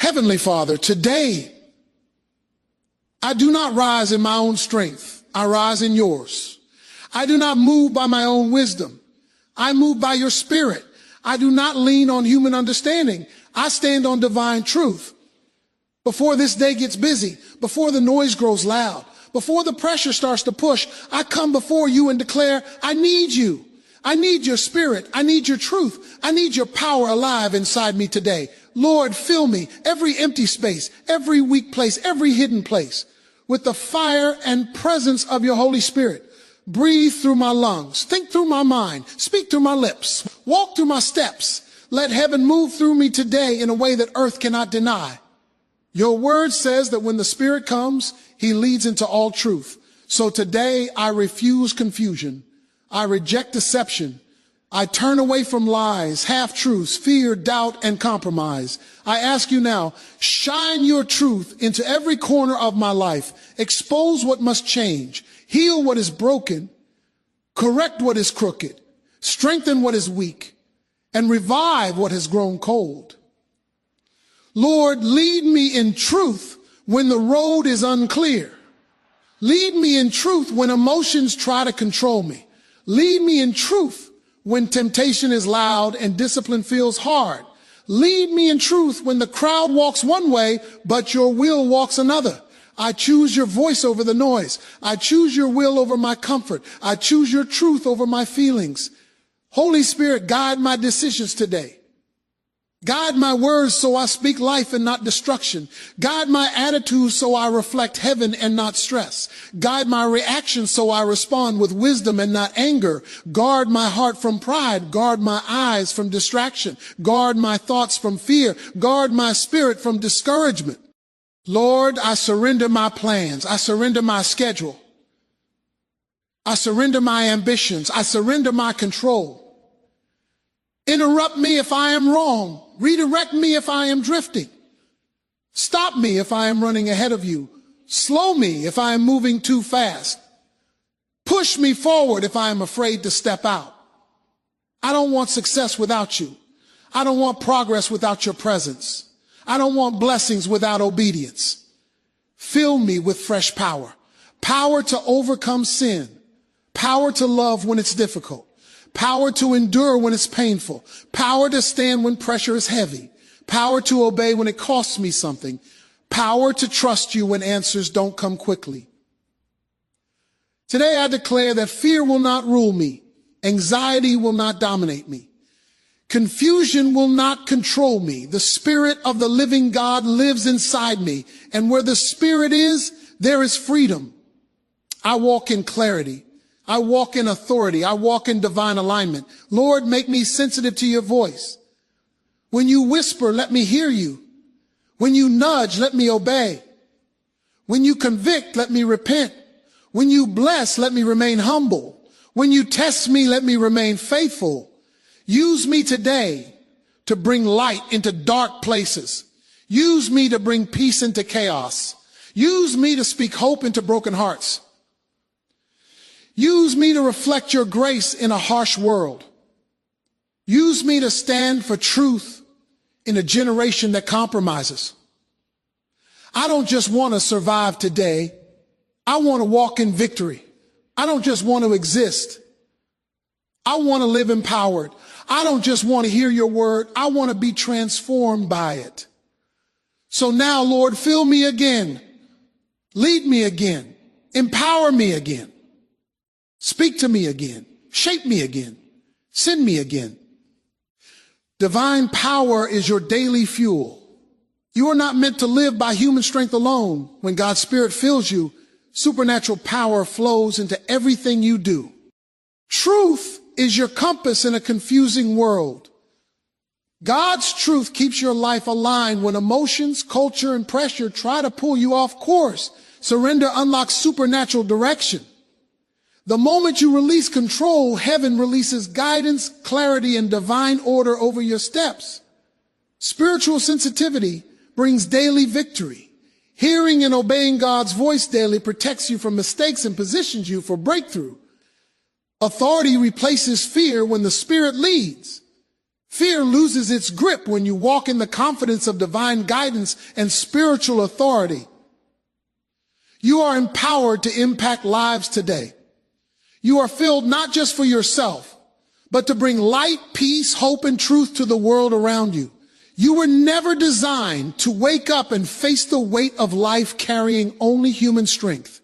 Heavenly Father, today I do not rise in my own strength. I rise in yours. I do not move by my own wisdom. I move by your spirit. I do not lean on human understanding. I stand on divine truth. Before this day gets busy, before the noise grows loud, before the pressure starts to push, I come before you and declare, I need you. I need your spirit. I need your truth. I need your power alive inside me today. Lord, fill me, every empty space, every weak place, every hidden place, with the fire and presence of your Holy Spirit. Breathe through my lungs, think through my mind, speak through my lips, walk through my steps. Let heaven move through me today in a way that earth cannot deny. Your word says that when the Spirit comes, he leads into all truth. So today I refuse confusion. I reject deception. I turn away from lies, half-truths, fear, doubt, and compromise. I ask you now, shine your truth into every corner of my life. Expose what must change. Heal what is broken. Correct what is crooked. Strengthen what is weak. And revive what has grown cold. Lord, lead me in truth when the road is unclear. Lead me in truth when emotions try to control me. Lead me in truth when temptation is loud and discipline feels hard. Lead me in truth when the crowd walks one way, but your will walks another. I choose your voice over the noise. I choose your will over my comfort. I choose your truth over my feelings. Holy Spirit, guide my decisions today. Guide my words so I speak life and not destruction. Guide my attitude so I reflect heaven and not stress. Guide my reactions so I respond with wisdom and not anger. Guard my heart from pride. Guard my eyes from distraction. Guard my thoughts from fear. Guard my spirit from discouragement. Lord, I surrender my plans. I surrender my schedule. I surrender my ambitions. I surrender my control. Interrupt me if I am wrong. Redirect me if I am drifting. Stop me if I am running ahead of you. Slow me if I am moving too fast. Push me forward if I am afraid to step out. I don't want success without you. I don't want progress without your presence. I don't want blessings without obedience. Fill me with fresh power. Power to overcome sin. Power to love when it's difficult. Power to endure when it's painful. Power to stand when pressure is heavy. Power to obey when it costs me something. Power to trust you when answers don't come quickly. Today I declare that fear will not rule me. Anxiety will not dominate me. Confusion will not control me. The Spirit of the living God lives inside me. And where the Spirit is, there is freedom. I walk in clarity. I walk in authority. I walk in divine alignment. Lord, make me sensitive to your voice. When you whisper, let me hear you. When you nudge, let me obey. When you convict, let me repent. When you bless, let me remain humble. When you test me, let me remain faithful. Use me today to bring light into dark places. Use me to bring peace into chaos. Use me to speak hope into broken hearts. Use me to reflect your grace in a harsh world. Use me to stand for truth in a generation that compromises. I don't just want to survive today. I want to walk in victory. I don't just want to exist. I want to live empowered. I don't just want to hear your word. I want to be transformed by it. So now, Lord, fill me again. Lead me again. Empower me again. Speak to me again. Shape me again. Send me again. Divine power is your daily fuel. You are not meant to live by human strength alone. When God's Spirit fills you, supernatural power flows into everything you do. Truth is your compass in a confusing world. God's truth keeps your life aligned when emotions, culture, and pressure try to pull you off course. Surrender unlocks supernatural direction. The moment you release control, heaven releases guidance, clarity, and divine order over your steps. Spiritual sensitivity brings daily victory. Hearing and obeying God's voice daily protects you from mistakes and positions you for breakthrough. Authority replaces fear when the Spirit leads. Fear loses its grip when you walk in the confidence of divine guidance and spiritual authority. You are empowered to impact lives today. You are filled not just for yourself, but to bring light, peace, hope, and truth to the world around you. You were never designed to wake up and face the weight of life carrying only human strength.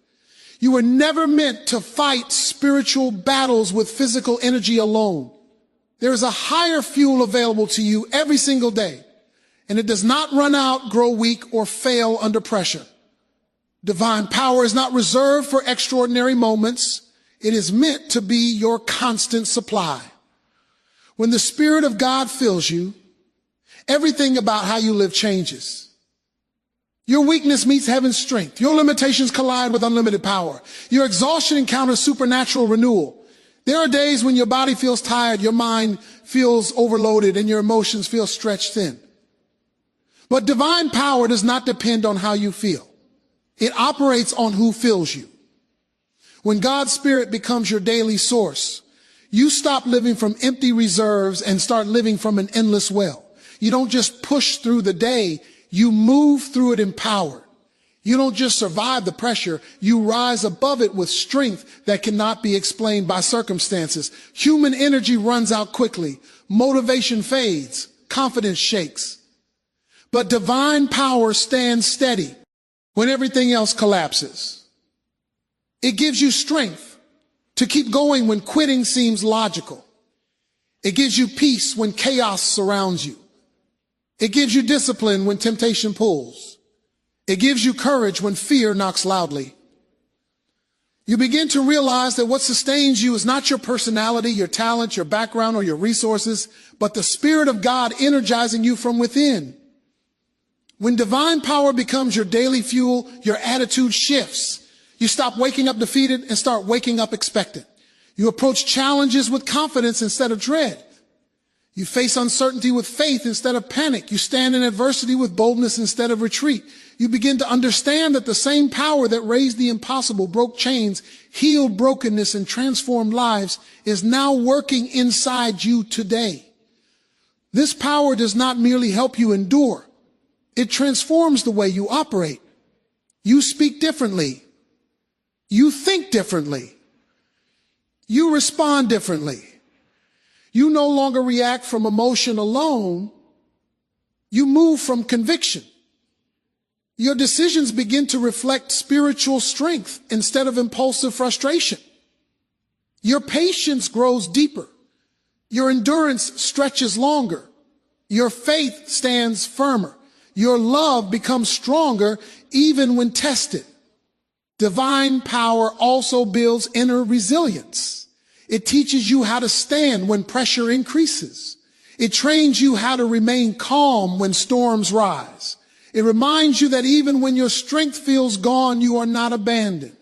You were never meant to fight spiritual battles with physical energy alone. There is a higher fuel available to you every single day, and it does not run out, grow weak, or fail under pressure. Divine power is not reserved for extraordinary moments. It is meant to be your constant supply. When the Spirit of God fills you, everything about how you live changes. Your weakness meets heaven's strength. Your limitations collide with unlimited power. Your exhaustion encounters supernatural renewal. There are days when your body feels tired, your mind feels overloaded, and your emotions feel stretched thin. But divine power does not depend on how you feel. It operates on who fills you. When God's Spirit becomes your daily source, you stop living from empty reserves and start living from an endless well. You don't just push through the day, you move through it empowered. You don't just survive the pressure, you rise above it with strength that cannot be explained by circumstances. Human energy runs out quickly, motivation fades, confidence shakes. But divine power stands steady when everything else collapses. It gives you strength to keep going when quitting seems logical. It gives you peace when chaos surrounds you. It gives you discipline when temptation pulls. It gives you courage when fear knocks loudly. You begin to realize that what sustains you is not your personality, your talent, your background, or your resources, but the Spirit of God energizing you from within. When divine power becomes your daily fuel, your attitude shifts. You stop waking up defeated and start waking up expectant. You approach challenges with confidence instead of dread. You face uncertainty with faith instead of panic. You stand in adversity with boldness instead of retreat. You begin to understand that the same power that raised the impossible, broke chains, healed brokenness, and transformed lives is now working inside you today. This power does not merely help you endure. It transforms the way you operate. You speak differently. You think differently. You respond differently. You no longer react from emotion alone. You move from conviction. Your decisions begin to reflect spiritual strength instead of impulsive frustration. Your patience grows deeper. Your endurance stretches longer. Your faith stands firmer. Your love becomes stronger even when tested. Divine power also builds inner resilience. It teaches you how to stand when pressure increases. It trains you how to remain calm when storms rise. It reminds you that even when your strength feels gone, you are not abandoned.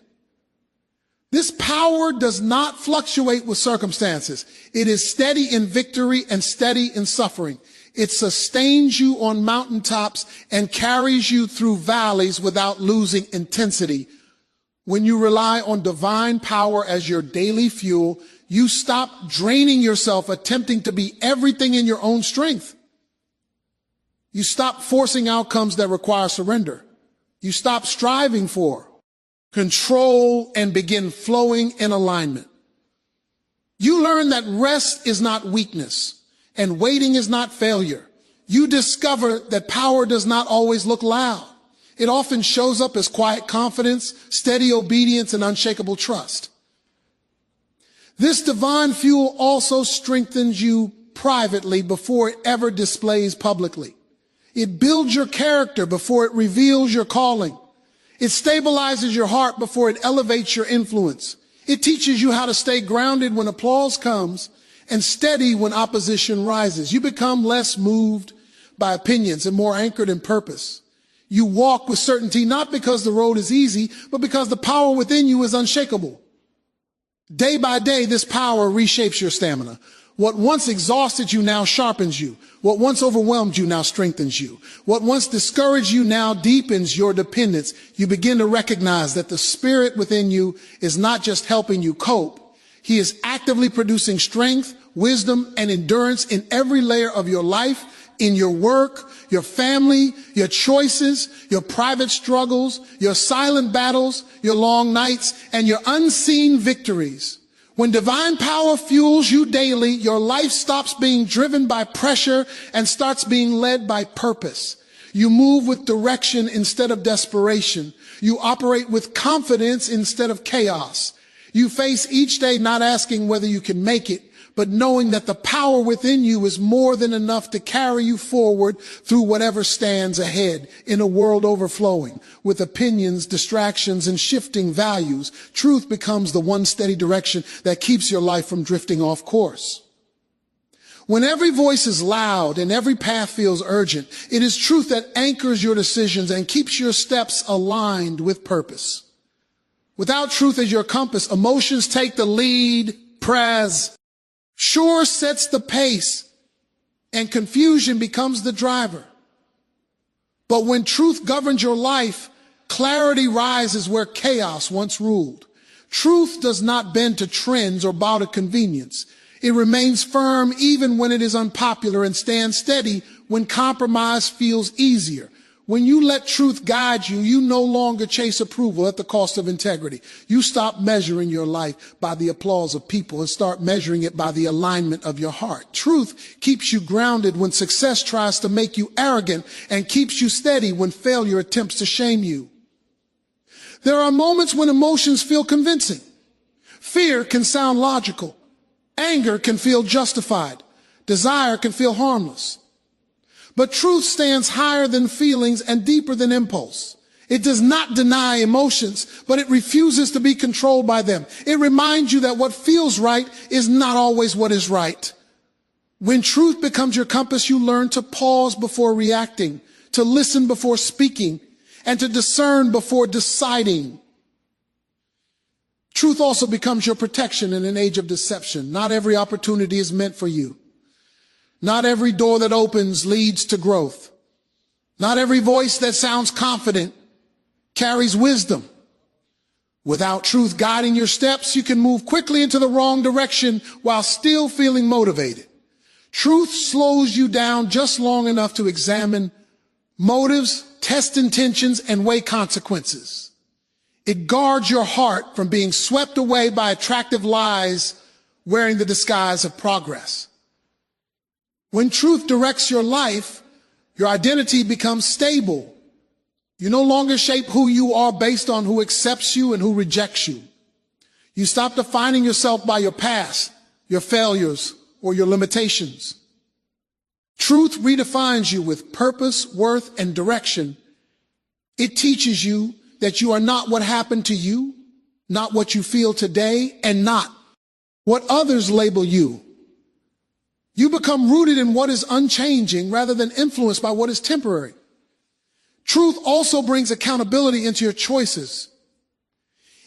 This power does not fluctuate with circumstances. It is steady in victory and steady in suffering. It sustains you on mountaintops and carries you through valleys without losing intensity. When you rely on divine power as your daily fuel, you stop draining yourself attempting to be everything in your own strength. You stop forcing outcomes that require surrender. You stop striving for control and begin flowing in alignment. You learn that rest is not weakness and waiting is not failure. You discover that power does not always look loud. It often shows up as quiet confidence, steady obedience, and unshakable trust. This divine fuel also strengthens you privately before it ever displays publicly. It builds your character before it reveals your calling. It stabilizes your heart before it elevates your influence. It teaches you how to stay grounded when applause comes and steady when opposition rises. You become less moved by opinions and more anchored in purpose. You walk with certainty, not because the road is easy, but because the power within you is unshakable. Day by day, this power reshapes your stamina. What once exhausted you now sharpens you. What once overwhelmed you now strengthens you. What once discouraged you now deepens your dependence. You begin to recognize that the Spirit within you is not just helping you cope. He is actively producing strength, wisdom, and endurance in every layer of your life, in your work, your family, your choices, your private struggles, your silent battles, your long nights, and your unseen victories. When divine power fuels you daily, your life stops being driven by pressure and starts being led by purpose. You move with direction instead of desperation. You operate with confidence instead of chaos. You face each day not asking whether you can make it, but knowing that the power within you is more than enough to carry you forward through whatever stands ahead in a world overflowing with opinions, distractions, and shifting values. Truth becomes the one steady direction that keeps your life from drifting off course. When every voice is loud and every path feels urgent, it is truth that anchors your decisions and keeps your steps aligned with purpose. Without truth as your compass, emotions take the lead, Sure sets the pace, and confusion becomes the driver. But when truth governs your life, clarity rises where chaos once ruled. Truth does not bend to trends or bow to convenience. It remains firm even when it is unpopular and stands steady when compromise feels easier. When you let truth guide you, you no longer chase approval at the cost of integrity. You stop measuring your life by the applause of people and start measuring it by the alignment of your heart. Truth keeps you grounded when success tries to make you arrogant and keeps you steady when failure attempts to shame you. There are moments when emotions feel convincing. Fear can sound logical. Anger can feel justified. Desire can feel harmless. But truth stands higher than feelings and deeper than impulse. It does not deny emotions, but it refuses to be controlled by them. It reminds you that what feels right is not always what is right. When truth becomes your compass, you learn to pause before reacting, to listen before speaking, and to discern before deciding. Truth also becomes your protection in an age of deception. Not every opportunity is meant for you. Not every door that opens leads to growth. Not every voice that sounds confident carries wisdom. Without truth guiding your steps, you can move quickly into the wrong direction while still feeling motivated. Truth slows you down just long enough to examine motives, test intentions, and weigh consequences. It guards your heart from being swept away by attractive lies wearing the disguise of progress. When truth directs your life, your identity becomes stable. You no longer shape who you are based on who accepts you and who rejects you. You stop defining yourself by your past, your failures, or your limitations. Truth redefines you with purpose, worth, and direction. It teaches you that you are not what happened to you, not what you feel today, and not what others label you. You become rooted in what is unchanging rather than influenced by what is temporary. Truth also brings accountability into your choices.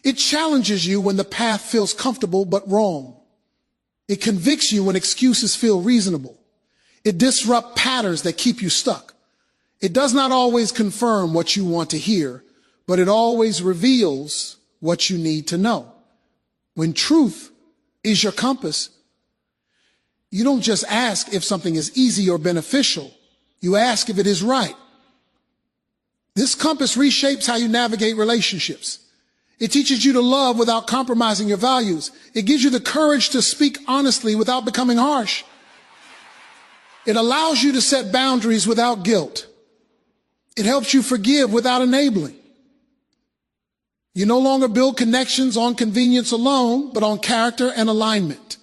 It challenges you when the path feels comfortable but wrong. It convicts you when excuses feel reasonable. It disrupts patterns that keep you stuck. It does not always confirm what you want to hear, but it always reveals what you need to know. When truth is your compass, you don't just ask if something is easy or beneficial. You ask if it is right. This compass reshapes how you navigate relationships. It teaches you to love without compromising your values. It gives you the courage to speak honestly without becoming harsh. It allows you to set boundaries without guilt. It helps you forgive without enabling. You no longer build connections on convenience alone, but on character and alignment.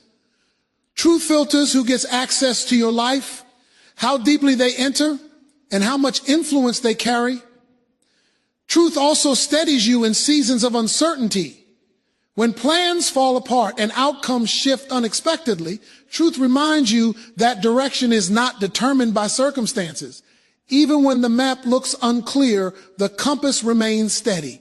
Truth filters who gets access to your life, how deeply they enter, and how much influence they carry. Truth also steadies you in seasons of uncertainty. When plans fall apart and outcomes shift unexpectedly, truth reminds you that direction is not determined by circumstances. Even when the map looks unclear, the compass remains steady.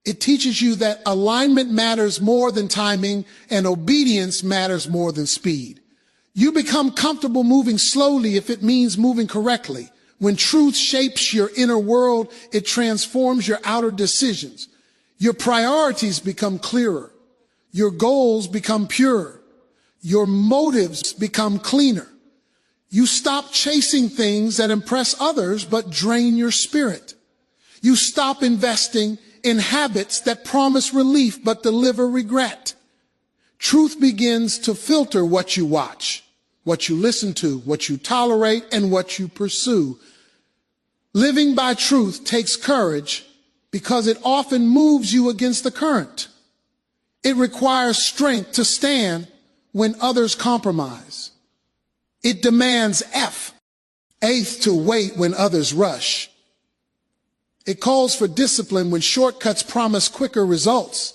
It teaches you that alignment matters more than timing and obedience matters more than speed. You become comfortable moving slowly if it means moving correctly. When truth shapes your inner world, it transforms your outer decisions. Your priorities become clearer. Your goals become purer. Your motives become cleaner. You stop chasing things that impress others but drain your spirit. You stop investing in habits that promise relief but deliver regret. Truth begins to filter what you watch, what you listen to, what you tolerate, and what you pursue. Living by truth takes courage because it often moves you against the current. It requires strength to stand when others compromise. It demands faith to wait when others rush. It calls for discipline when shortcuts promise quicker results.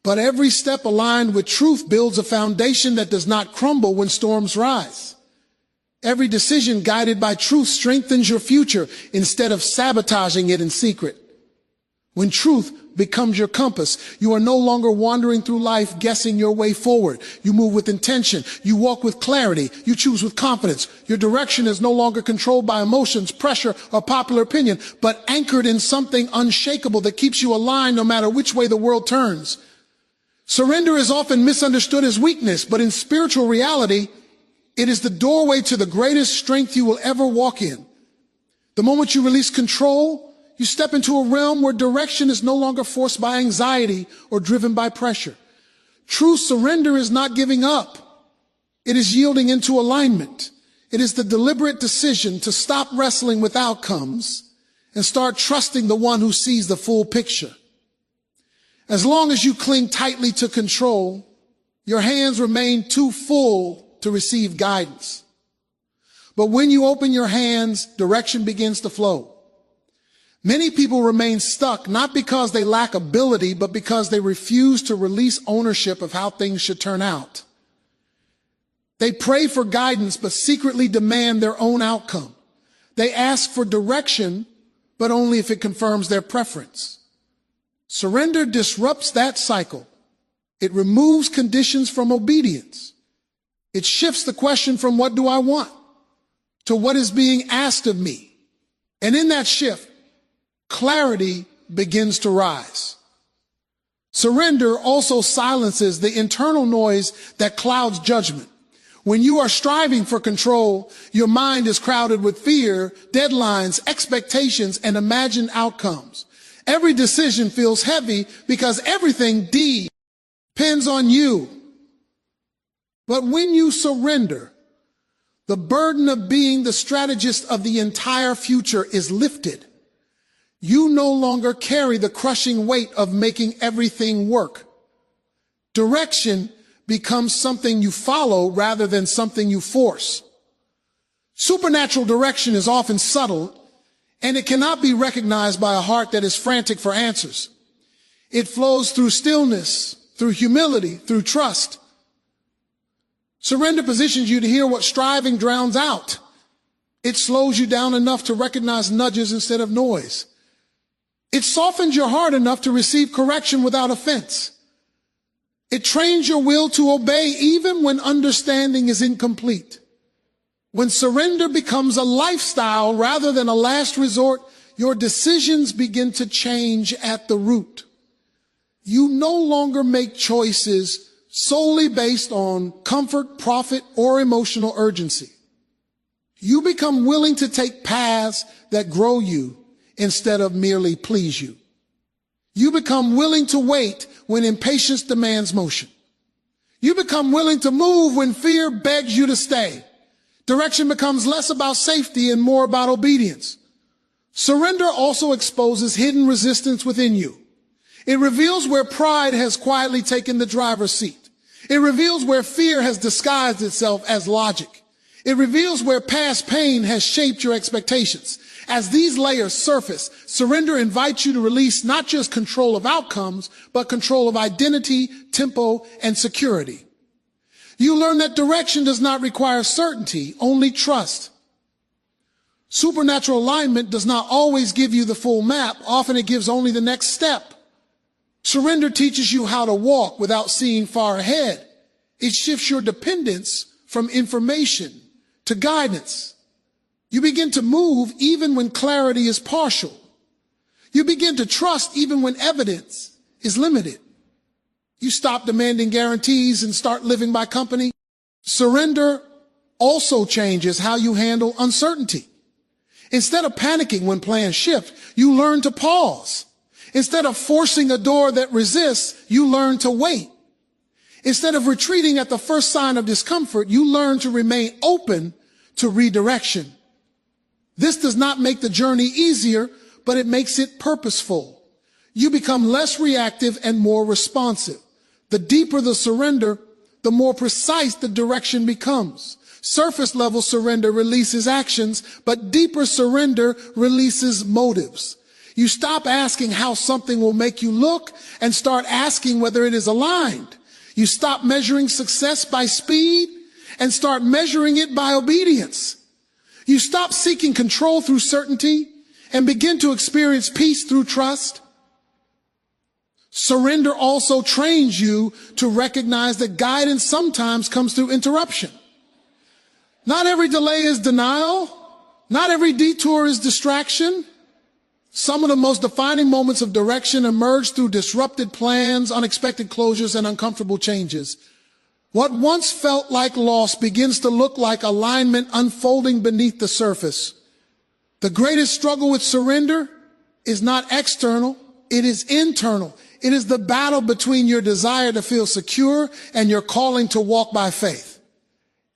But every step aligned with truth builds a foundation that does not crumble when storms rise. Every decision guided by truth strengthens your future instead of sabotaging it in secret. When truth becomes your compass, you are no longer wandering through life guessing your way forward. You move with intention. You walk with clarity. You choose with confidence. Your direction is no longer controlled by emotions, pressure, or popular opinion, but anchored in something unshakable that keeps you aligned no matter which way the world turns. Surrender is often misunderstood as weakness, but in spiritual reality, it is the doorway to the greatest strength you will ever walk in. The moment you release control, you step into a realm where direction is no longer forced by anxiety or driven by pressure. True surrender is not giving up. It is yielding into alignment. It is the deliberate decision to stop wrestling with outcomes and start trusting the one who sees the full picture. As long as you cling tightly to control, your hands remain too full to receive guidance. But when you open your hands, direction begins to flow. Many people remain stuck not because they lack ability, but because they refuse to release ownership of how things should turn out. They pray for guidance, but secretly demand their own outcome. They ask for direction, but only if it confirms their preference. Surrender disrupts that cycle. It removes conditions from obedience. It shifts the question from what do I want to what is being asked of me. And in that shift, clarity begins to rise. Surrender also silences the internal noise that clouds judgment. When you are striving for control, your mind is crowded with fear, deadlines, expectations, and imagined outcomes. Every decision feels heavy because everything depends on you. But when you surrender, the burden of being the strategist of the entire future is lifted. You no longer carry the crushing weight of making everything work. Direction becomes something you follow rather than something you force. Supernatural direction is often subtle, and it cannot be recognized by a heart that is frantic for answers. It flows through stillness, through humility, through trust. Surrender positions you to hear what striving drowns out. It slows you down enough to recognize nudges instead of noise. It softens your heart enough to receive correction without offense. It trains your will to obey even when understanding is incomplete. When surrender becomes a lifestyle rather than a last resort, your decisions begin to change at the root. You no longer make choices solely based on comfort, profit, or emotional urgency. You become willing to take paths that grow you instead of merely please you. You become willing to wait when impatience demands motion. You become willing to move when fear begs you to stay. Direction becomes less about safety and more about obedience. Surrender also exposes hidden resistance within you. It reveals where pride has quietly taken the driver's seat. It reveals where fear has disguised itself as logic. It reveals where past pain has shaped your expectations. As these layers surface, surrender invites you to release not just control of outcomes, but control of identity, tempo, and security. You learn that direction does not require certainty, only trust. Supernatural alignment does not always give you the full map. Often it gives only the next step. Surrender teaches you how to walk without seeing far ahead. It shifts your dependence from information to guidance. You begin to move even when clarity is partial. You begin to trust even when evidence is limited. You stop demanding guarantees and start living by company. Surrender also changes how you handle uncertainty. Instead of panicking when plans shift, you learn to pause. Instead of forcing a door that resists, you learn to wait. Instead of retreating at the first sign of discomfort, you learn to remain open to redirection. This does not make the journey easier, but it makes it purposeful. You become less reactive and more responsive. The deeper the surrender, the more precise the direction becomes. Surface level surrender releases actions, but deeper surrender releases motives. You stop asking how something will make you look and start asking whether it is aligned. You stop measuring success by speed and start measuring it by obedience. You stop seeking control through certainty and begin to experience peace through trust. Surrender also trains you to recognize that guidance sometimes comes through interruption. Not every delay is denial. Not every detour is distraction. Some of the most defining moments of direction emerge through disrupted plans, unexpected closures, and uncomfortable changes. What once felt like loss begins to look like alignment unfolding beneath the surface. The greatest struggle with surrender is not external, it is internal. It is the battle between your desire to feel secure and your calling to walk by faith.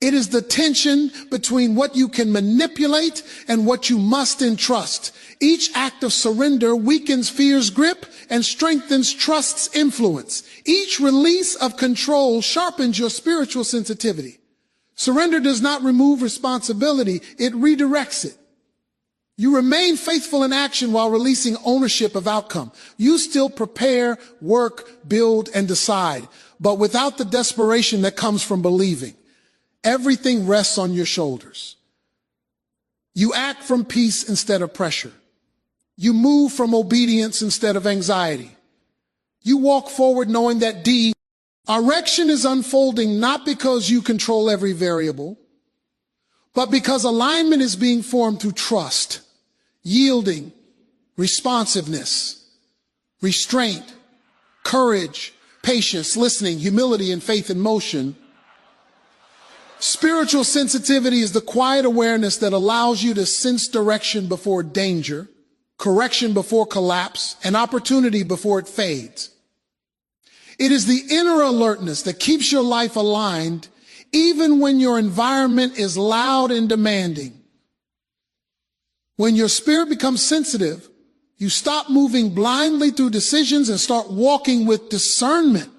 It is the tension between what you can manipulate and what you must entrust. Each act of surrender weakens fear's grip and strengthens trust's influence. Each release of control sharpens your spiritual sensitivity. Surrender does not remove responsibility, it redirects it. You remain faithful in action while releasing ownership of outcome. You still prepare, work, build, and decide, but without the desperation that comes from believing. Everything rests on your shoulders. You act from peace instead of pressure. You move from obedience instead of anxiety. You walk forward knowing that direction is unfolding not because you control every variable, but because alignment is being formed through trust, yielding, responsiveness, restraint, courage, patience, listening, humility, and faith in motion. Spiritual sensitivity is the quiet awareness that allows you to sense direction before danger, correction before collapse, and opportunity before it fades. It is the inner alertness that keeps your life aligned even when your environment is loud and demanding. When your spirit becomes sensitive, you stop moving blindly through decisions and start walking with discernment.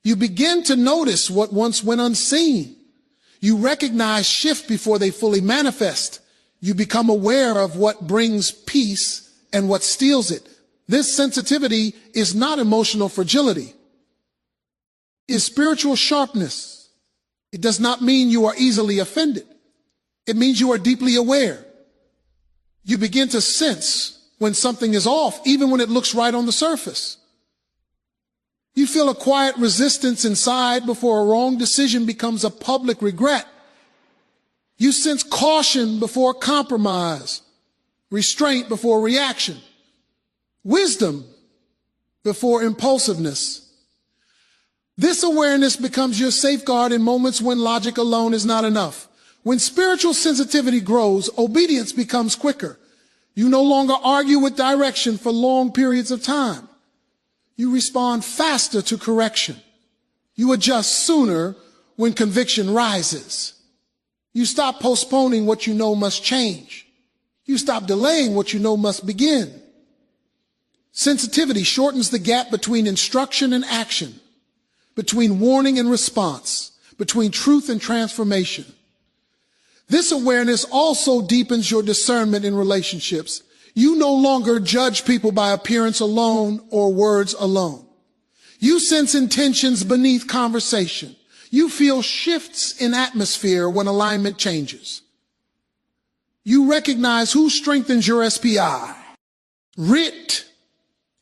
You begin to notice what once went unseen. You recognize shift before they fully manifest. You become aware of what brings peace and what steals it. This sensitivity is not emotional fragility. It's spiritual sharpness. It does not mean you are easily offended. It means you are deeply aware. You begin to sense when something is off, even when it looks right on the surface. You feel a quiet resistance inside before a wrong decision becomes a public regret. You sense caution before compromise, restraint before reaction, wisdom before impulsiveness. This awareness becomes your safeguard in moments when logic alone is not enough. When spiritual sensitivity grows, obedience becomes quicker. You no longer argue with direction for long periods of time. You respond faster to correction. You adjust sooner when conviction rises. You stop postponing what you know must change. You stop delaying what you know must begin. Sensitivity shortens the gap between instruction and action, between warning and response, between truth and transformation. This awareness also deepens your discernment in relationships. You no longer judge people by appearance alone or words alone. You sense intentions beneath conversation. You feel shifts in atmosphere when alignment changes. You recognize who strengthens your SPI, writ,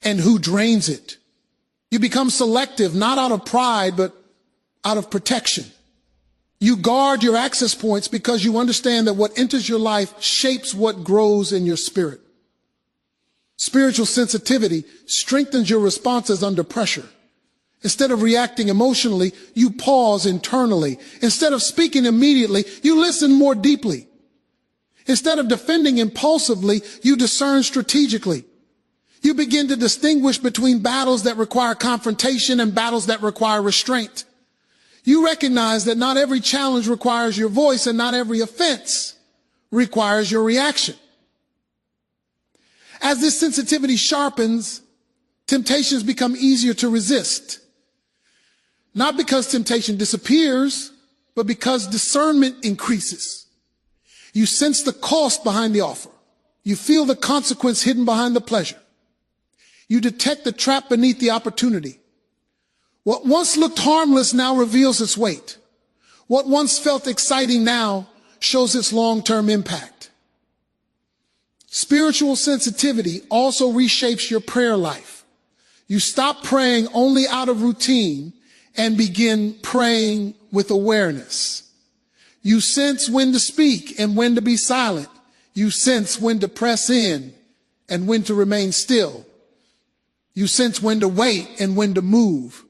and who drains it. You become selective, not out of pride, but out of protection. You guard your access points because you understand that what enters your life shapes what grows in your spirit. Spiritual sensitivity strengthens your responses under pressure. Instead of reacting emotionally, you pause internally. Instead of speaking immediately, you listen more deeply. Instead of defending impulsively, you discern strategically. You begin to distinguish between battles that require confrontation and battles that require restraint. You recognize that not every challenge requires your voice and not every offense requires your reaction. As this sensitivity sharpens, temptations become easier to resist. Not because temptation disappears, but because discernment increases. You sense the cost behind the offer. You feel the consequence hidden behind the pleasure. You detect the trap beneath the opportunity. What once looked harmless now reveals its weight. What once felt exciting now shows its long-term impact. Spiritual sensitivity also reshapes your prayer life. You stop praying only out of routine and begin praying with awareness. You sense when to speak and when to be silent. You sense when to press in and when to remain still. You sense when to wait and when to move.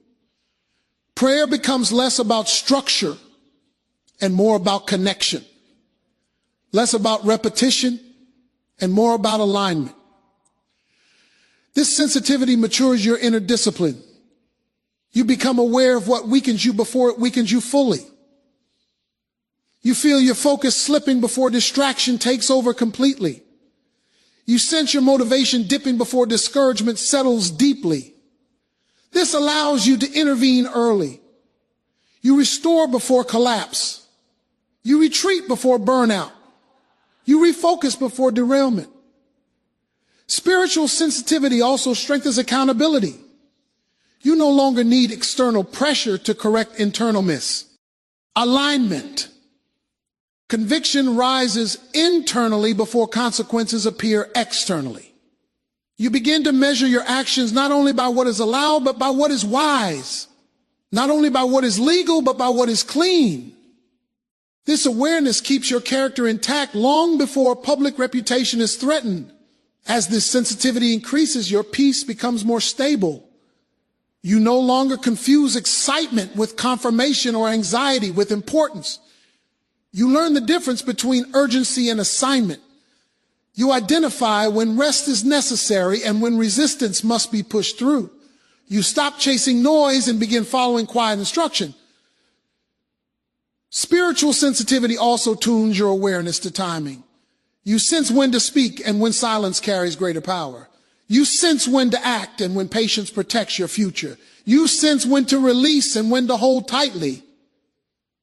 Prayer becomes less about structure and more about connection. Less about repetition and more about alignment. This sensitivity matures your inner discipline. You become aware of what weakens you before it weakens you fully. You feel your focus slipping before distraction takes over completely. You sense your motivation dipping before discouragement settles deeply. This allows you to intervene early. You restore before collapse. You retreat before burnout. You refocus before derailment. Spiritual sensitivity also strengthens accountability. You no longer need external pressure to correct internal miss. Alignment. Conviction rises internally before consequences appear externally. You begin to measure your actions not only by what is allowed, but by what is wise. Not only by what is legal, but by what is clean. This awareness keeps your character intact long before public reputation is threatened. As this sensitivity increases, your peace becomes more stable. You no longer confuse excitement with confirmation or anxiety with importance. You learn the difference between urgency and assignment. You identify when rest is necessary and when resistance must be pushed through. You stop chasing noise and begin following quiet instruction. Spiritual sensitivity also tunes your awareness to timing. You sense when to speak and when silence carries greater power. You sense when to act and when patience protects your future. You sense when to release and when to hold tightly.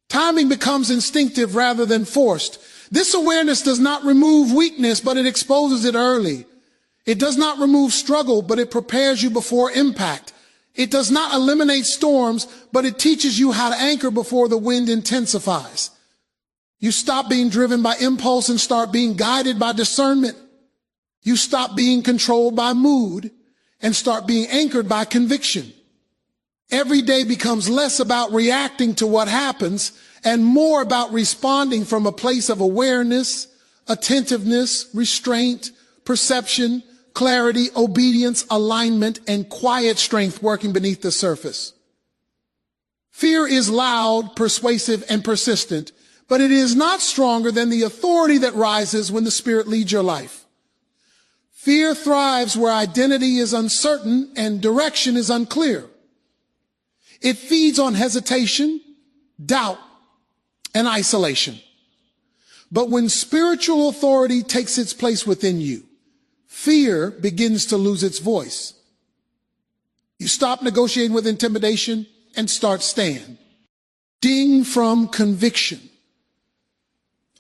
Timing becomes instinctive rather than forced. This awareness does not remove weakness, but it exposes it early. It does not remove struggle, but it prepares you before impact. It does not eliminate storms, but it teaches you how to anchor before the wind intensifies. You stop being driven by impulse and start being guided by discernment. You stop being controlled by mood and start being anchored by conviction. Every day becomes less about reacting to what happens and more about responding from a place of awareness, attentiveness, restraint, perception, clarity, obedience, alignment, and quiet strength working beneath the surface. Fear is loud, persuasive, and persistent, but it is not stronger than the authority that rises when the Spirit leads your life. Fear thrives where identity is uncertain and direction is unclear. It feeds on hesitation, doubt, and isolation. But when spiritual authority takes its place within you, fear begins to lose its voice. You stop negotiating with intimidation and start standing from conviction.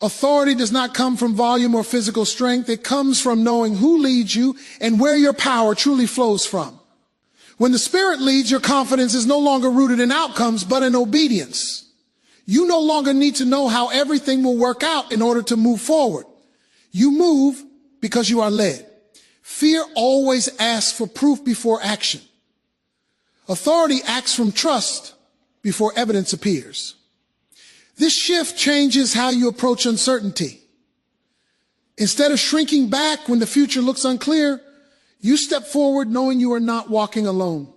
Authority does not come from volume or physical strength. It comes from knowing who leads you and where your power truly flows from. When the Spirit leads, your confidence is no longer rooted in outcomes, but in obedience. You no longer need to know how everything will work out in order to move forward. You move because you are led. Fear always asks for proof before action. Authority acts from trust before evidence appears. This shift changes how you approach uncertainty. Instead of shrinking back when the future looks unclear, you step forward knowing you are not walking alone.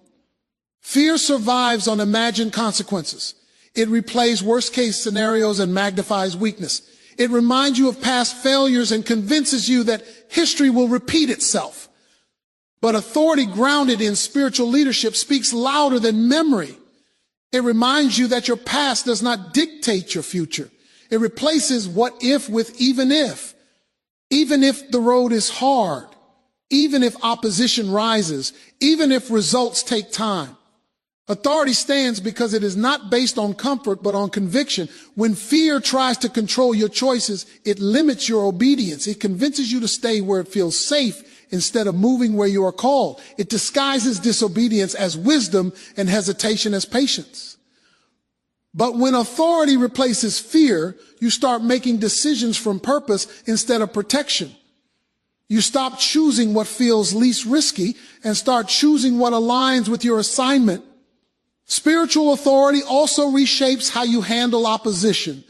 Fear survives on imagined consequences. It replays worst-case scenarios and magnifies weakness. It reminds you of past failures and convinces you that history will repeat itself. But authority grounded in spiritual leadership speaks louder than memory. It reminds you that your past does not dictate your future. It replaces what if with even if. Even if the road is hard, even if opposition rises, even if results take time. Authority stands because it is not based on comfort, but on conviction. When fear tries to control your choices, it limits your obedience. It convinces you to stay where it feels safe instead of moving where you are called. It disguises disobedience as wisdom and hesitation as patience. But when authority replaces fear, you start making decisions from purpose instead of protection. You stop choosing what feels least risky and start choosing what aligns with your assignment. Spiritual authority also reshapes how you handle opposition.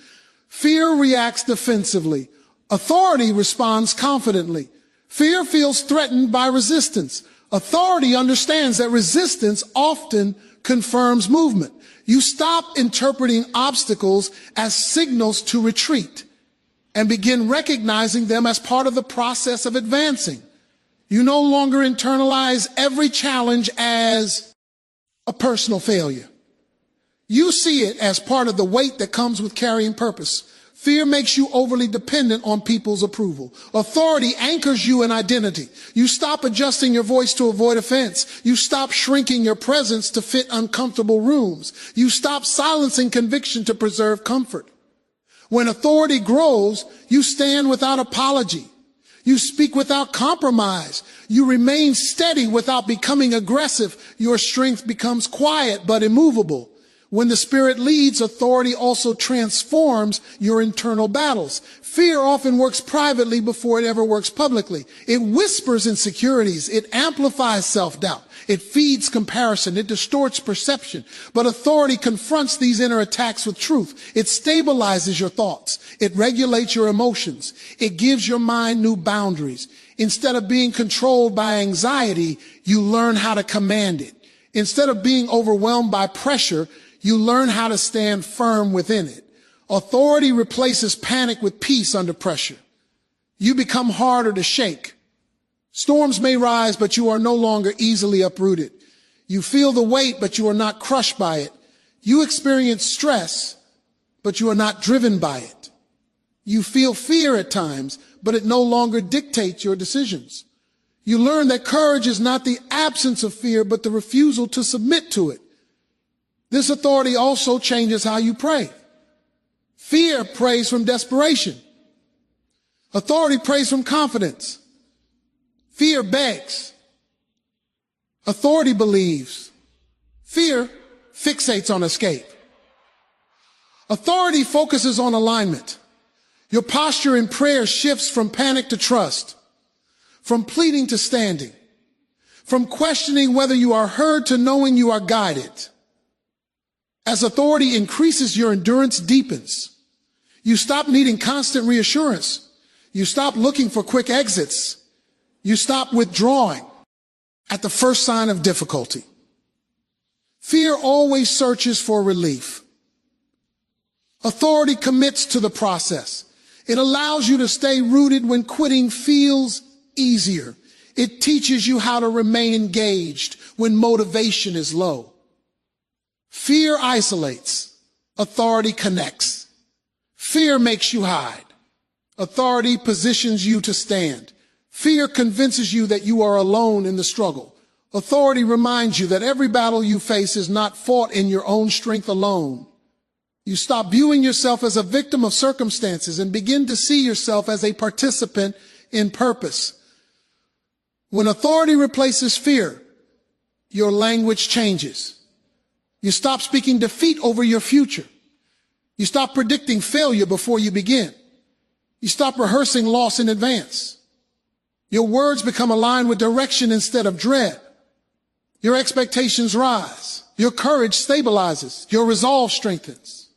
Fear reacts defensively. Authority responds confidently. Fear feels threatened by resistance. Authority understands that resistance often confirms movement. You stop interpreting obstacles as signals to retreat and begin recognizing them as part of the process of advancing. You no longer internalize every challenge as a personal failure. You see it as part of the weight that comes with carrying purpose. Fear makes you overly dependent on people's approval. Authority anchors you in identity. You stop adjusting your voice to avoid offense. You stop shrinking your presence to fit uncomfortable rooms. You stop silencing conviction to preserve comfort. When authority grows, you stand without apology. You speak without compromise. You remain steady without becoming aggressive. Your strength becomes quiet but immovable. When the Spirit leads, authority also transforms your internal battles. Fear often works privately before it ever works publicly. It whispers insecurities. It amplifies self-doubt. It feeds comparison. It distorts perception. But authority confronts these inner attacks with truth. It stabilizes your thoughts. It regulates your emotions. It gives your mind new boundaries. Instead of being controlled by anxiety, you learn how to command it. Instead of being overwhelmed by pressure, you learn how to stand firm within it. Authority replaces panic with peace under pressure. You become harder to shake. Storms may rise, but you are no longer easily uprooted. You feel the weight, but you are not crushed by it. You experience stress, but you are not driven by it. You feel fear at times, but it no longer dictates your decisions. You learn that courage is not the absence of fear, but the refusal to submit to it. This authority also changes how you pray. Fear prays from desperation. Authority prays from confidence. Fear begs. Authority believes. Fear fixates on escape. Authority focuses on alignment. Your posture in prayer shifts from panic to trust, from pleading to standing, from questioning whether you are heard to knowing you are guided. As authority increases, your endurance deepens. You stop needing constant reassurance. You stop looking for quick exits. You stop withdrawing at the first sign of difficulty. Fear always searches for relief. Authority commits to the process. It allows you to stay rooted when quitting feels easier. It teaches you how to remain engaged when motivation is low. Fear isolates. Authority connects. Fear makes you hide. Authority positions you to stand. Fear convinces you that you are alone in the struggle. Authority reminds you that every battle you face is not fought in your own strength alone. You stop viewing yourself as a victim of circumstances and begin to see yourself as a participant in purpose. When authority replaces fear, your language changes. You stop speaking defeat over your future. You stop predicting failure before you begin. You stop rehearsing loss in advance. Your words become aligned with direction instead of dread. Your expectations rise. Your courage stabilizes. Your resolve strengthens.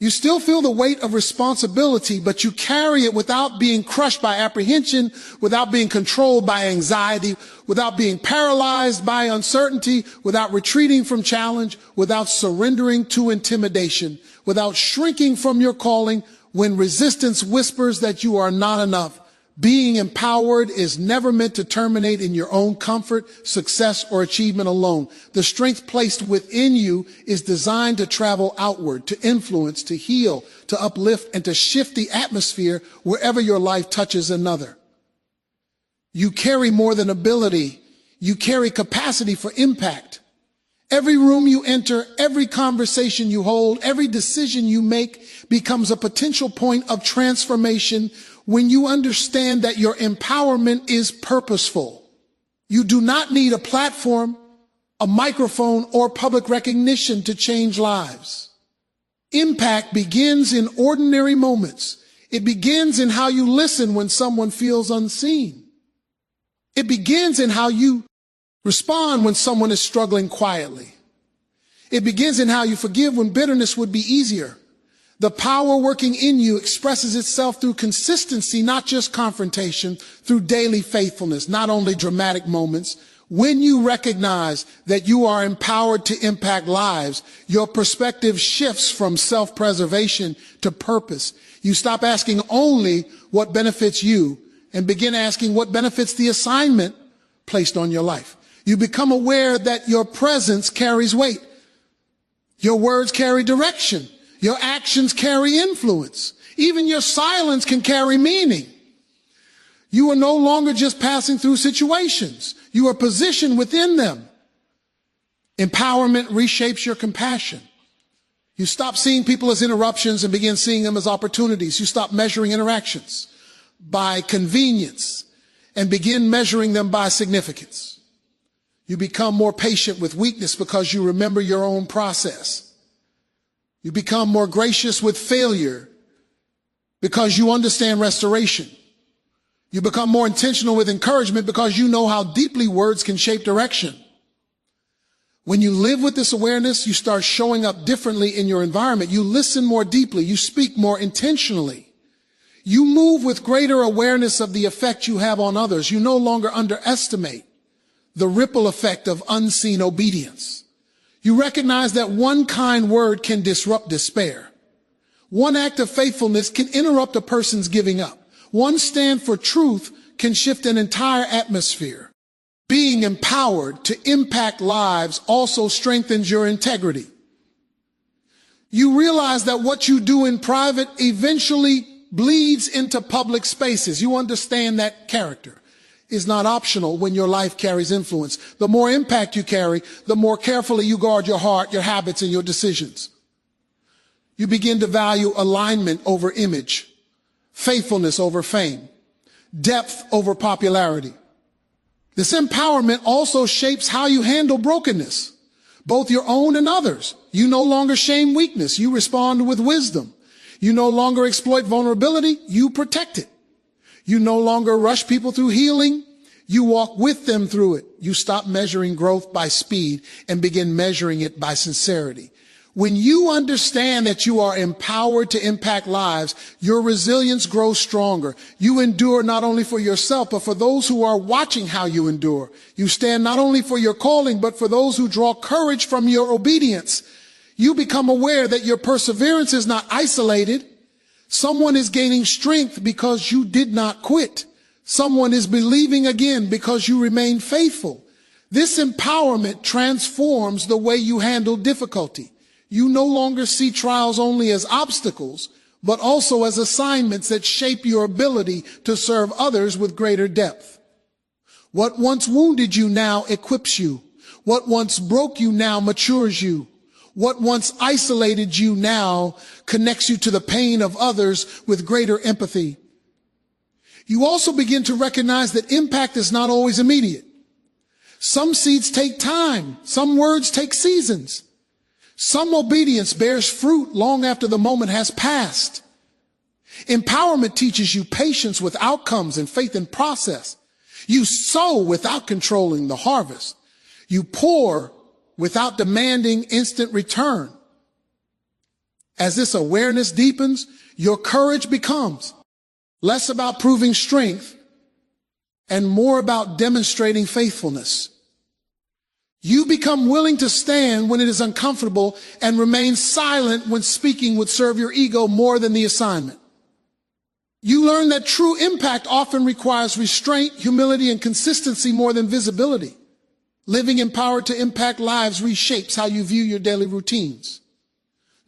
You still feel the weight of responsibility, but you carry it without being crushed by apprehension, without being controlled by anxiety, without being paralyzed by uncertainty, without retreating from challenge, without surrendering to intimidation, without shrinking from your calling when resistance whispers that you are not enough. Being empowered is never meant to terminate in your own comfort, success, or achievement alone. The strength placed within you is designed to travel outward, to influence, to heal, to uplift, and to shift the atmosphere wherever your life touches another. You carry more than ability. You carry capacity for impact. Every room you enter, every conversation you hold, every decision you make becomes a potential point of transformation when you understand that your empowerment is purposeful. You do not need a platform, a microphone, or public recognition to change lives. Impact begins in ordinary moments. It begins in how you listen when someone feels unseen. It begins in how you respond when someone is struggling quietly. It begins in how you forgive when bitterness would be easier. The power working in you expresses itself through consistency, not just confrontation, through daily faithfulness, not only dramatic moments. When you recognize that you are empowered to impact lives, your perspective shifts from self-preservation to purpose. You stop asking only what benefits you and begin asking what benefits the assignment placed on your life. You become aware that your presence carries weight. Your words carry direction. Your actions carry influence. Even your silence can carry meaning. You are no longer just passing through situations. You are positioned within them. Empowerment reshapes your compassion. You stop seeing people as interruptions and begin seeing them as opportunities. You stop measuring interactions by convenience and begin measuring them by significance. You become more patient with weakness because you remember your own process. You become more gracious with failure because you understand restoration. You become more intentional with encouragement because you know how deeply words can shape direction. When you live with this awareness, you start showing up differently in your environment. You listen more deeply. You speak more intentionally. You move with greater awareness of the effect you have on others. You no longer underestimate the ripple effect of unseen obedience. You recognize that one kind word can disrupt despair. One act of faithfulness can interrupt a person's giving up. One stand for truth can shift an entire atmosphere. Being empowered to impact lives also strengthens your integrity. You realize that what you do in private eventually bleeds into public spaces. You understand that character is not optional when your life carries influence. The more impact you carry, the more carefully you guard your heart, your habits, and your decisions. You begin to value alignment over image, faithfulness over fame, depth over popularity. This empowerment also shapes how you handle brokenness, both your own and others. You no longer shame weakness. You respond with wisdom. You no longer exploit vulnerability. You protect it. You no longer rush people through healing. You walk with them through it. You stop measuring growth by speed and begin measuring it by sincerity. When you understand that you are empowered to impact lives, your resilience grows stronger. You endure not only for yourself, but for those who are watching how you endure. You stand not only for your calling, but for those who draw courage from your obedience. You become aware that your perseverance is not isolated. Someone is gaining strength because you did not quit. Someone is believing again because you remain faithful. This empowerment transforms the way you handle difficulty. You no longer see trials only as obstacles, but also as assignments that shape your ability to serve others with greater depth. What once wounded you now equips you. What once broke you now matures you. What once isolated you now connects you to the pain of others with greater empathy. You also begin to recognize that impact is not always immediate. Some seeds take time. Some words take seasons. Some obedience bears fruit long after the moment has passed. Empowerment teaches you patience with outcomes and faith in process. You sow without controlling the harvest. You pour without demanding instant return. As this awareness deepens, your courage becomes less about proving strength and more about demonstrating faithfulness. You become willing to stand when it is uncomfortable and remain silent when speaking would serve your ego more than the assignment. You learn that true impact often requires restraint, humility, and consistency more than visibility. Living empowered to impact lives reshapes how you view your daily routines.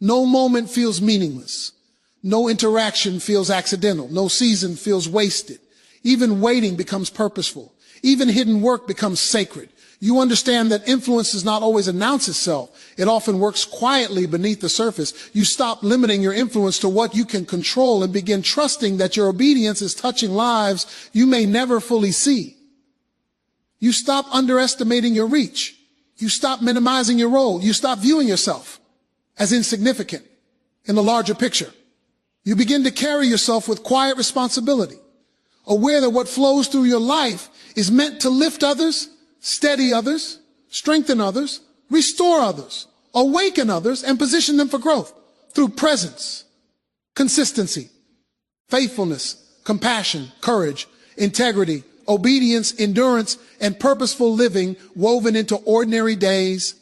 No moment feels meaningless. No interaction feels accidental. No season feels wasted. Even waiting becomes purposeful. Even hidden work becomes sacred. You understand that influence does not always announce itself. It often works quietly beneath the surface. You stop limiting your influence to what you can control and begin trusting that your obedience is touching lives you may never fully see. You stop underestimating your reach. You stop minimizing your role. You stop viewing yourself as insignificant in the larger picture. You begin to carry yourself with quiet responsibility, aware that what flows through your life is meant to lift others, steady others, strengthen others, restore others, awaken others, and position them for growth through presence, consistency, faithfulness, compassion, courage, integrity, obedience, endurance, and purposeful living woven into ordinary days